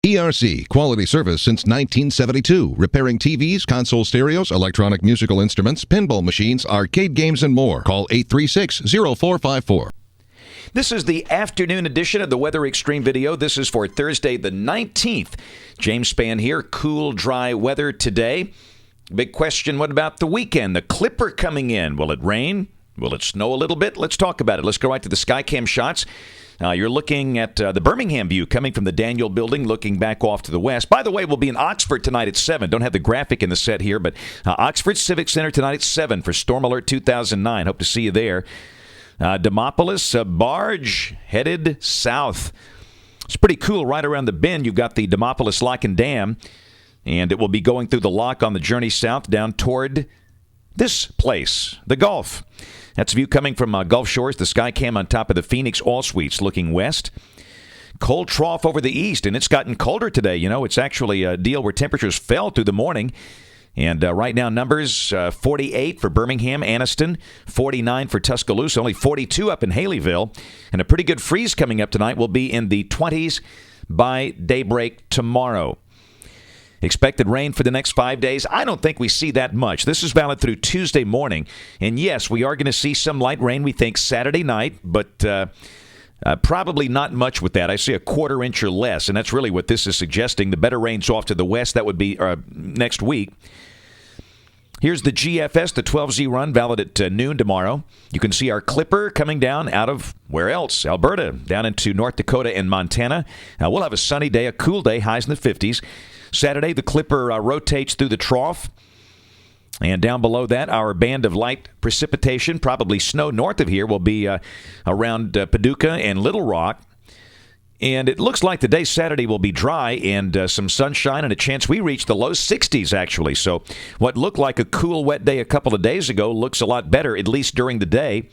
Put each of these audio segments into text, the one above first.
PRC, quality service since 1972. Repairing TVs, console stereos, electronic musical instruments, pinball machines, arcade games, and more. Call 836-0454. This is the afternoon edition of the Weather Xtreme video. This is for Thursday the 19th. James Spann here. Cool, dry weather today. Big question, what about the weekend? The Clipper coming in. Will it rain? Will it snow a little bit? Let's talk about it. Let's go right to the Skycam shots. You're looking at the Birmingham view coming from the Daniel Building, looking back off to the west. By the way, we'll be in Oxford tonight at 7. Don't have the graphic in the set here, but Oxford Civic Center tonight at 7 for Storm Alert 2009. Hope to see you there. Demopolis, a barge headed south. It's pretty cool. Right around the bend, you've got the Demopolis Lock and Dam, and it will be going through the lock on the journey south down toward this place, the Gulf. That's a view coming from Gulf Shores, the Skycam on top of the Phoenix All Suites looking west. Cold trough over the east, and it's gotten colder today. You know, it's actually a deal where temperatures fell through the morning. And right now, numbers 48 for Birmingham, Anniston, 49 for Tuscaloosa, only 42 up in Haleyville. And a pretty good freeze coming up tonight will be in the 20s by daybreak tomorrow. Expected rain for the next 5 days. I don't think we see that much. This is valid through Tuesday morning. And yes, we are going to see some light rain, we think, Saturday night, but probably not much with that. I see a quarter inch or less, and that's really what this is suggesting. The better rain's off to the west. That would be next week. Here's the GFS, the 12Z run, valid at noon tomorrow. You can see our Clipper coming down out of where else? Alberta, down into North Dakota and Montana. We'll have a sunny day, a cool day, highs in the 50s. Saturday, the Clipper rotates through the trough. And down below that, our band of light precipitation, probably snow north of here, will be around Paducah and Little Rock. And it looks like the day Saturday will be dry and some sunshine and a chance we reach the low 60s, actually. So what looked like a cool, wet day a couple of days ago looks a lot better, at least during the day.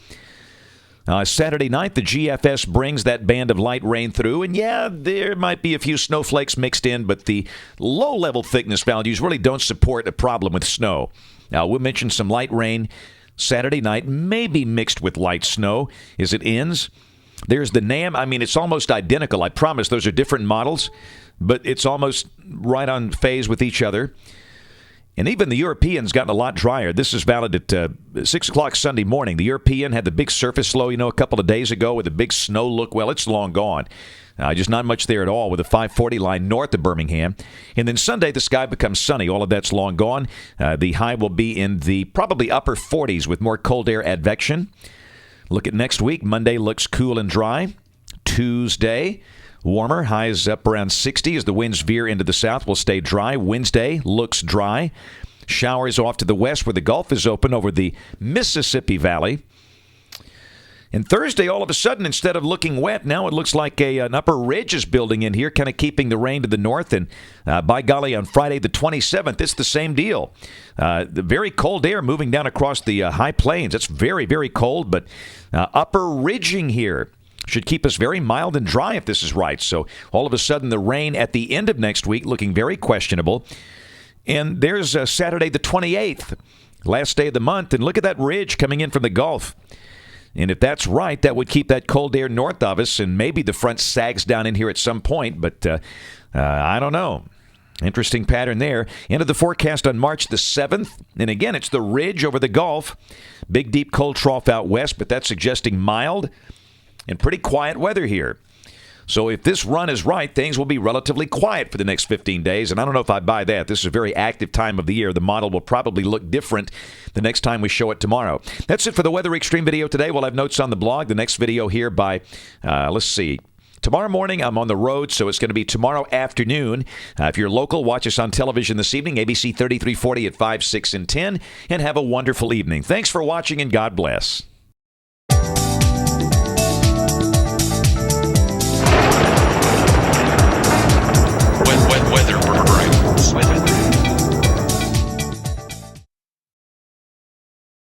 Saturday night, the GFS brings that band of light rain through. And, yeah, there might be a few snowflakes mixed in, but the low-level thickness values really don't support a problem with snow. Now, we'll mention some light rain Saturday night, maybe mixed with light snow as it ends. There's the NAM. I mean, it's almost identical. I promise those are different models, but it's almost right on phase with each other. And even the European's gotten a lot drier. This is valid at 6 o'clock Sunday morning. The European had the big surface low, a couple of days ago with a big snow look. Well, it's long gone. Just not much there at all with a 540 line north of Birmingham. And then Sunday, the sky becomes sunny. All of that's long gone. The high will be in the probably upper 40s with more cold air advection. Look at next week. Monday looks cool and dry. Tuesday, warmer, highs up around 60 as the winds veer into the south. Will stay dry. Wednesday looks dry. Showers off to the west where the Gulf is open over the Mississippi Valley. And Thursday, all of a sudden, instead of looking wet, now it looks like an upper ridge is building in here, kind of keeping the rain to the north. And by golly, on Friday the 27th, it's the same deal. The very cold air moving down across the high plains. It's very, very cold, but upper ridging here should keep us very mild and dry if this is right. So all of a sudden, the rain at the end of next week looking very questionable. And there's Saturday the 28th, last day of the month. And look at that ridge coming in from the Gulf. And if that's right, that would keep that cold air north of us, and maybe the front sags down in here at some point, but I don't know. Interesting pattern there. End of the forecast on March the 7th. And again, it's the ridge over the Gulf. Big, deep, cold trough out west, but that's suggesting mild and pretty quiet weather here. So if this run is right, things will be relatively quiet for the next 15 days. And I don't know if I buy that. This is a very active time of the year. The model will probably look different the next time we show it tomorrow. That's it for the Weather Xtreme video today. We'll have notes on the blog. The next video here by, let's see, tomorrow morning. I'm on the road, so it's going to be tomorrow afternoon. If you're local, watch us on television this evening, ABC 3340 at 5, 6, and 10. And have a wonderful evening. Thanks for watching, and God bless.